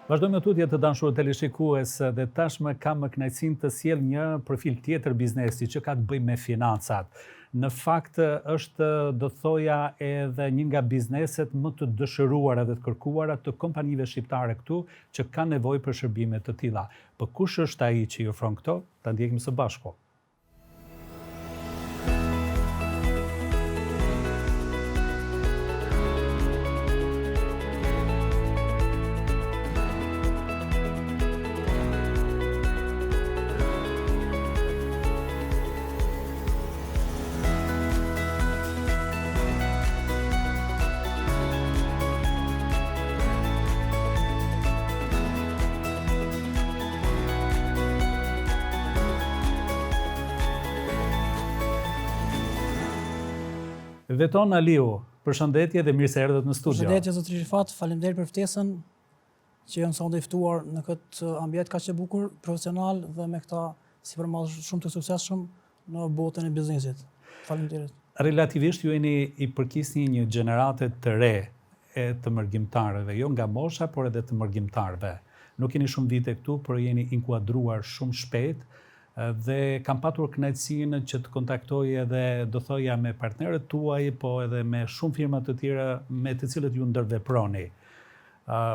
Vazhdojmë tutje të dashur teleshikues dhe tashmë kam kënaqësinë të sjell një profil tjetër biznesi që ka të bëjë me financat. Në fakt është, do thoja, edhe një nga bizneset më të dëshiruara dhe të kërkuara të kompanive shqiptare këtu që kanë nevojë për shërbime të tilla. Po kush është ai që i ofron këto? Ta ndjekim së bashku. Veton Aliu, përshëndetje dhe mirë se erdhët në studio. Përshëndetje zotëri Rifat, faleminderit për ftesën që jam sonde i ftuar në këtë ambient kaq të bukur, profesional dhe me këta sipërmas shumë të suksesshëm në botën e biznesit. Faleminderit. Relativisht ju jeni i përkisni një gjenerate të re e të mërgjimtarëve, jo nga mosha, por edhe të mërgjimtarëve. Nuk jeni shumë vite këtu, por jeni inkuadruar shumë shpejt dhe kam patur kënaqësinë që të kontaktoj edhe, do thoja, me partnerët tuaj, po edhe me shumë firma të tjera me të cilët ju ndërveproni.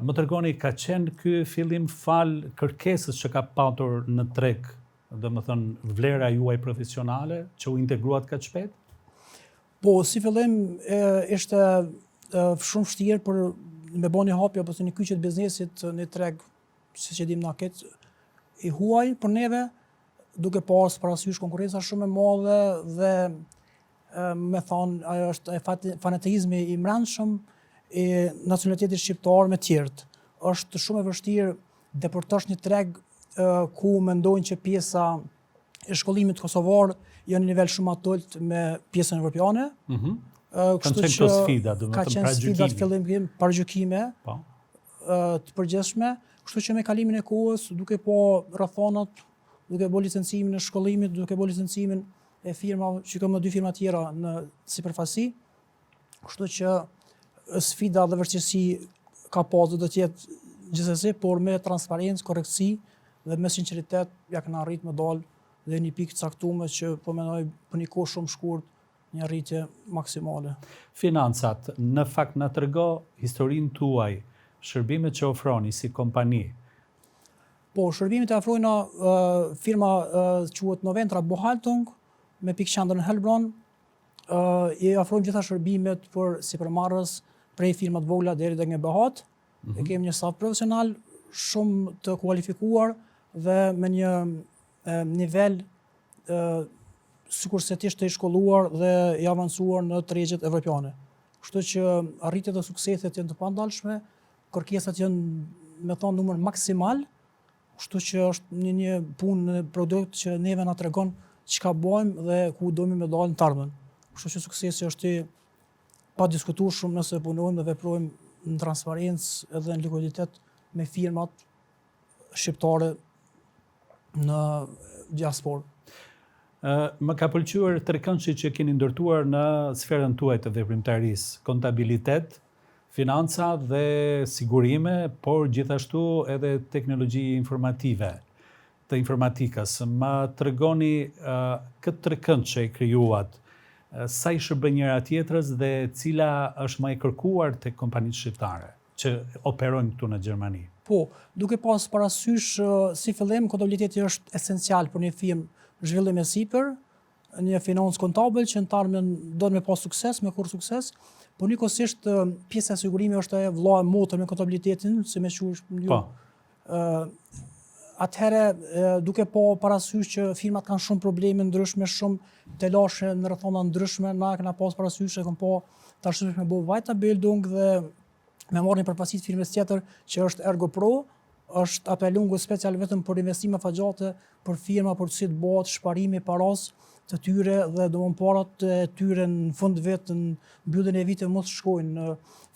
Më tregoni, ka qenë ky fillim fal kërkesës që ka patur në treg, domethënë vlera juaj profesionale që u integruat kaq shpejt? Po, si fillim ishte shumë vështirë për me bëni hapje apo një kyçe të biznesit në treg, siç e dim na këtë i huaj për neve, duke pas parasysh konkurrenca shumë e madhe dhe me thonë ajo është fanatikizmi i brendshëm i nacionalitetit shqiptar me tjerët. Është shumë e vështirë deportosh një treg ku mendojnë që pjesa e shkollimit kosovar janë në nivel shumë atolt me pjesën evropiane. Kështu që ka qenë sfida të fillim parajgjykime të përgjithshme, kështu që me kalimin e kohës, duke po rrethonat, duke bërë licencimin e shkollimit, duke bërë licencimin e firmave, që kam 2 firma tjera në sipërfaqësi, kështu që sfida dhe vështirësi ka pasur do të jetë gjithsesi, por me transparencë, korrektësi dhe me sinqeritet ja kanë arritur më dalë dhe një pikë caktuar që po mendoj për një kohë shumë shkurt një arritje maksimale. Financat, në fakt na trego historinë tuaj, shërbimet që ofroni si kompani. Po, shërbimet e ofrojna firma quhet Noventra Buhaltung me pikëqendrën në Helbron. I ofrojmë gjitha shërbimet për sipërmarrës prej firma të vogla deri tek një behat. Ne kemi një staf profesional shumë të kualifikuar dhe me një nivel sikurse të ishte i shkolluar dhe i avancuar në tregjet evropiane. Kështu që arritjet dhe sukseset janë të pandalshme, kërkesat janë me thonë numër maksimal. Kështu që është një punë në produkt që neve na tregon çka bëjmë dhe ku do me dalë në të ardhmen. Kështu që suksesi është i padiskutueshëm nëse punojmë dhe veprojmë në transparencë edhe në likuiditet me firmat shqiptare në diasporë. Më ka pëlqyer trekëndshi që keni ndërtuar në sferën tuaj të veprimtarisë, kontabilitet, financa dhe sigurime, por gjithashtu edhe teknologji informative, të informatikës. Më tregoni këtë trekënd që e krijuat, sa i shërben njëra tjetrës dhe cila është më e kërkuar tek kompanitë shqiptare që operojnë këtu në Gjermani? Po, duke pas parasysh si fillim, kontabiliteti është esencial për një firmë zhvillim e sipër, një financë kontabël që në të ardhmen do me pas sukses, me kur sukses, por njëkohësisht pjesa e sigurimi është e vëlla e motër me kontabilitetin, si me quhesh ju. Atëherë, duke po parasysh që firmat kanë shumë probleme ndryshme, shumë telashe në rrethona ndryshme, na kena pas parasysh e kam po tash me bëu Weiterbildung dhe me marrë një përfaqësi firmës tjetër që është Ergo Pro, është apelungu special vetëm për investime fagjate për firma për të bëhet shparimi paras të tyre dhe parat e tyre në fund vetë në mbylljen e viteve mos shkojnë në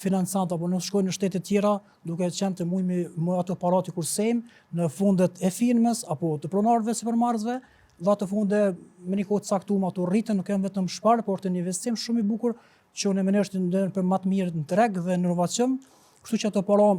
financant apo mos shkojnë në shtete tjera, duke qenë të mujmi më ato parati kursejmë në fundet e firmës apo të pronarëve sipërmarrësve, dhe ato funde me një kohë të caktuar ato rriten, nuk janë vetëm shpar, por të një investim shumë i bukur që unë më nështin për më të mirë në treg dhe në inovacion, kështu që ato para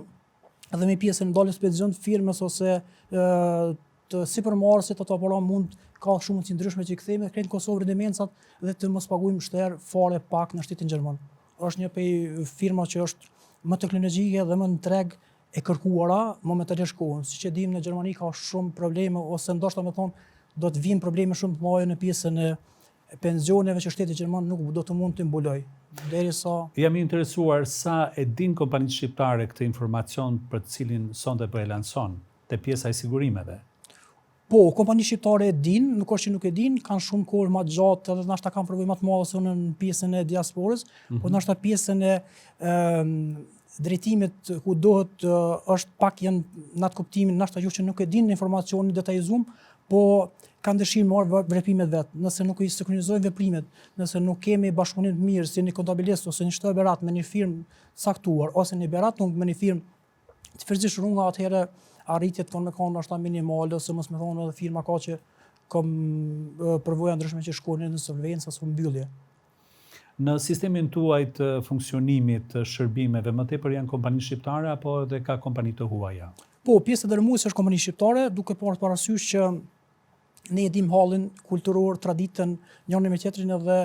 edhe me pjesën e daljes pension të firmës ose të sipërmarrësit ato para mund ka shumë të ndryshme që i kthejmë krejt në Kosovë rendimencat dhe të mos pagujmë shter fare pak në shtetin gjerman. Është një prej firma që është më teknologjike dhe më në treg e kërkuara momentalisht kohën. Siç e dimë në Gjermani ka shumë probleme ose ndoshta më thonë do të vinë probleme shumë të mëdha në pjesën e pensioneve që shteti gjerman nuk do të mund të mbuloj. Derisa jam i interesuar sa e din kompanitë shqiptare këtë informacion për të cilin sonte po e lanson te pjesa e sigurimeve. Po, kompani shqiptare e din, nuk është që nuk e din, kanë shumë kohë më të gjatë edhe nashta kanë përvojë më të madhe se në pjesën e diasporës, po nashta pjesën e drejtimit ku dohet është pak janë në atë kuptimin nashta ju që nuk e din informacionin detajzuar, po kanë dëshirë marrë veprimet vetë. Nëse nuk i sinkronizojnë veprimet, nëse nuk kemi bashkëpunim të mirë si një kontabilist ose një shtër berat me një firmë caktuar ose një berat me një firmë të fërzishur atëherë arritjet kanë me kanë ashta minimale ose mos më thonë edhe firma ka që kam përvoja ndryshme që shkojnë në insolvencë ose mbyllje. Në sistemin tuaj të funksionimit të shërbimeve, më tepër janë kompani shqiptare apo edhe ka kompani të huaja? Po, pjesë e dërmuese është kompani shqiptare, duke parë parasysh që ne e dim hallin kulturor, traditën njëri me tjetrin edhe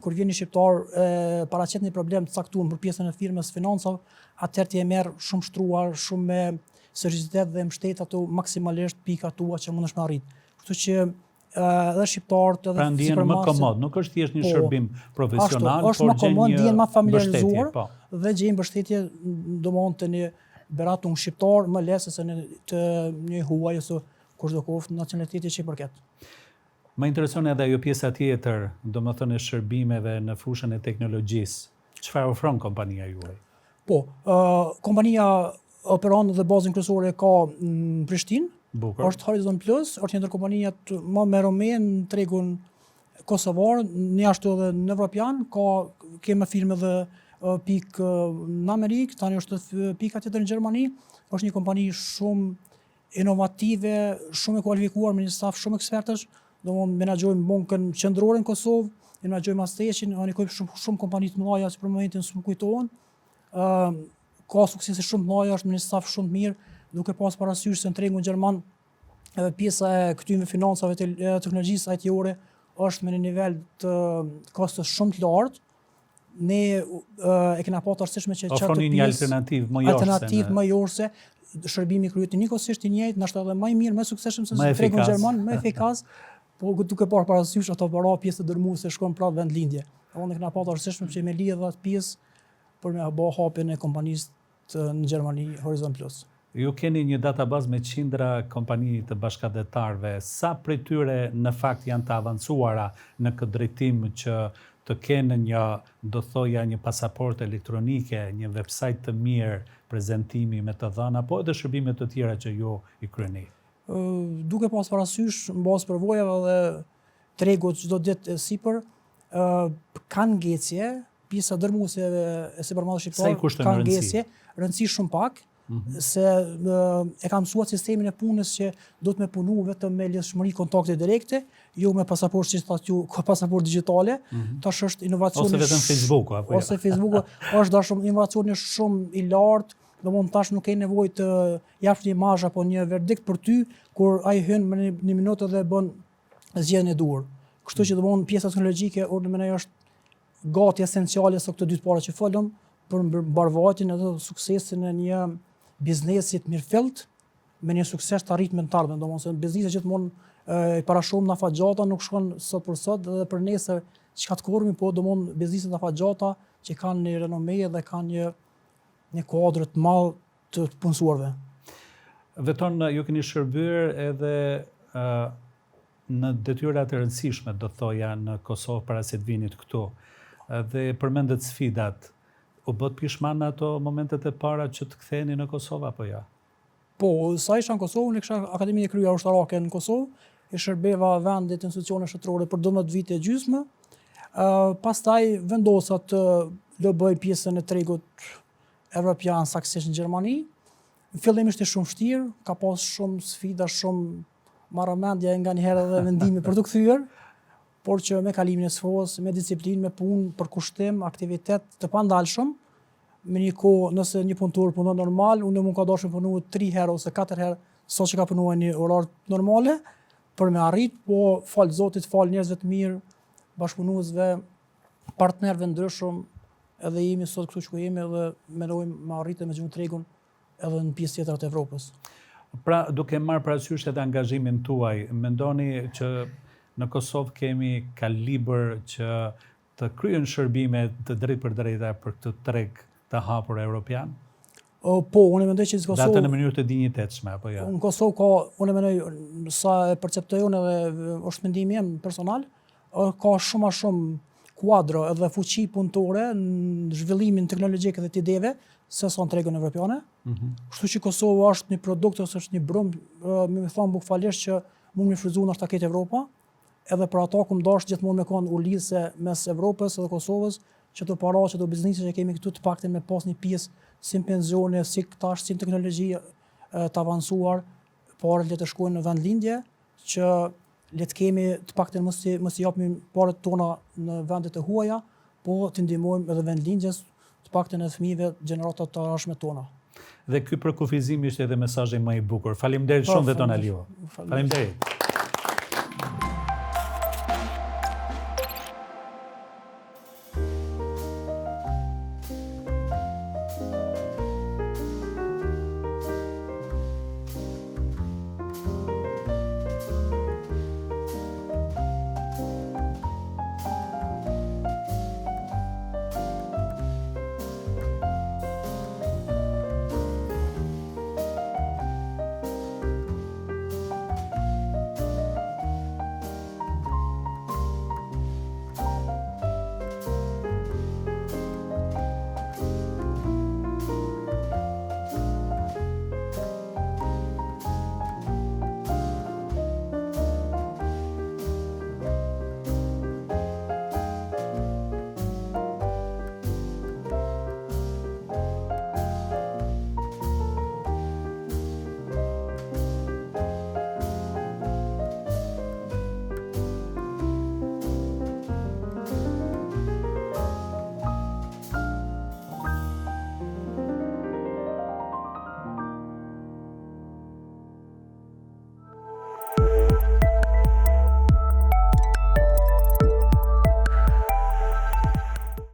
kur vjen një shqiptar paraqet një problem të caktuar për pjesën e firmës financave, atëherë ti e merr shumë shtruar, shumë me seriozitet dhe mbështet ato maksimalisht pikat tua që mundesh me arrit. Kështu që edhe shqiptarët edhe pra ndjen më komod, nuk është thjesht një shërbim profesional, është më komod, ndjen më familiarizuar po. dhe gjejnë mbështetje domosdoshmë të një beratun shqiptar më lehtë se në të një huaj ose kushdo kohë nacionaliteti që i përket. Më intereson edhe ajo pjesa tjetër, domethënë e shërbimeve në fushën e teknologjisë. Çfarë ofron kompania juaj? Po, kompania operon dhe bazën kryesore ka në Prishtinë. Bukur. Është Horizon Plus, është një ndër kompanijat më me në tregun kosovar, një ashtu edhe në evropian, kemi firmë dhe pik në Amerikë, tani është pika tjetër në Gjermani, është një kompani shumë inovative, shumë e kualifikuar me një staf shumë ekspertësh, domthonë menaxhojmë bankën qendrore në Kosovë, menaxhojmë Asteqin, anikojmë shumë kompani të mëdha që për momentin s'm kujtohen. Ka suksese shumë të mëdha, është me një staf shumë të mirë, duke pas parasysh se në tregun gjerman edhe pjesa e këtyre financave të teknologjisë IT-ore është me një nivel të kostos shumë të lartë. Ne e kena pasur arsyeshme që ofroni një alternativë më jorse, shërbimi kryhet njëkohësisht i njëjtë, ndoshta edhe më i mirë, më suksesshëm se në tregun gjerman, më efikas, po duke parë parasysh ato para pjesë të dërmuese shkon prapë vend lindje. Unë kena pasur arsyeshme që me lidh atë pjesë për me bë hapjen e kompanisë në Gjermani Horizon Plus. Ju keni një databazë me qindra kompani të bashkëdhetarëve. Sa prej tyre në fakt janë të avancuara në këtë drejtim që të kenë një pasaportë elektronike, një website të mirë, prezantimi me të dhëna, apo edhe shërbime të tjera që ju i kryeni? Duke pas parasysh mbas përvojave dhe tregut çdo ditë sipër, kanë ngecje, pjesa dërmuese e sipërmarrëve shqiptar kanë ngecje, rëndësi shumë pak. Se e kam mësuar sistemin e punës që do të me punu vetëm me lidhshmëri kontakte direkte, jo me pasaportë që statju ka pasaportë digjitale. Tash është inovacioni ose vetëm Facebooku apo ose Facebooku është dashur inovacioni shumë i lartë, domthonë tash nuk ke nevojë të japsh një imazh apo një verdikt për ty kur ai hyn në një minutë dhe bën zgjedhjen e duhur. Kështu që domthonë pjesa teknologjike ordinari është gati esenciale së këto dy të para që folëm për mbarvajtjen edhe suksesin e një biznesit mirëfillt me një sukses të arritme të ardhmen, domosdoshmë biznesi gjithmonë i parashum në afatgjata nuk shkon sot për sot dhe për nesër çka të kormi, po domosdoshmë bizneset afatgjata që kanë një renome dhe kanë një kuadër të madh të punësuarve. Veton ju keni shërbyer edhe në detyra të rëndësishme, do thoja, në Kosovë para se të vinit këtu. Dhe përmendet sfidat. U bët pishman në ato momentet e para që të ktheheni në Kosovë apo ja? Po, sa isha në Kosovë, unë kisha Akademinë e Kryer Ushtarake në Kosovë, e shërbeva vendit institucione shtetërore për 12 vite e gjysmë. Pastaj vendosa të bëj pjesën e tregut evropian saksisht në Gjermani. Fillimisht ishte shumë vështirë, ka pas shumë sfida, shumë marrëmendje nga një herë dhe vendimi për të kthyer, por që me kalimin e sfos, me disiplinë, me punë, për kushtim, aktivitet të pandalshëm, me një kohë, nëse një punëtor punon normal, unë mund ka dashur me punu 3 herë ose 4 herë sa që ka punuar një orar normale, për me arrit, po falë Zotit, falë njerëzve të mirë, bashkëpunuesve, partnerëve ndryshëm, edhe jemi sot këtu që ku jemi dhe mendojmë me arritë me gjumë tregun edhe në pjesë tjetër të Evropës. Pra, duke marrë parasysh edhe angazhimin tuaj, mendoni që në Kosovë kemi kaliber që të kryen shërbime të drejt për drejta për këtë treg të hapur evropian? Po, unë mendoj që në Kosovë... Dhe atë në mënyrë të dinjitetshme, apo jo? Në Kosovë ka, unë mendoj, sa e perceptoj unë edhe është mendimi jem personal, ka shumë a shumë kuadro edhe fuqi punëtore në zhvillimin teknologjik dhe të ideve, se sa në tregën evropiane. Kështu që Kosova është një produkt ose është një brum, me thonë bukfalisht që mund me frizu në shtaket Evropa, edhe për ato kum dash gjithmonë me kanë ulidhse mes Evropës edhe Kosovës, që të para që të biznise që kemi këtu të paktën me pas një pjesë si pensione, si tash, si teknologji të avancuar, parët le të shkojnë në vendlindje, që le të kemi të paktën mos i japim parët tona në vendet e huaja, po të ndihmojmë edhe vendlindjes, të paktën edhe fëmijëve gjeneratat të arashme tona. Dhe ky përkufizim ishte edhe mesazhi më i bukur. Faleminderit shumë dhe Tonalio. Faleminderit.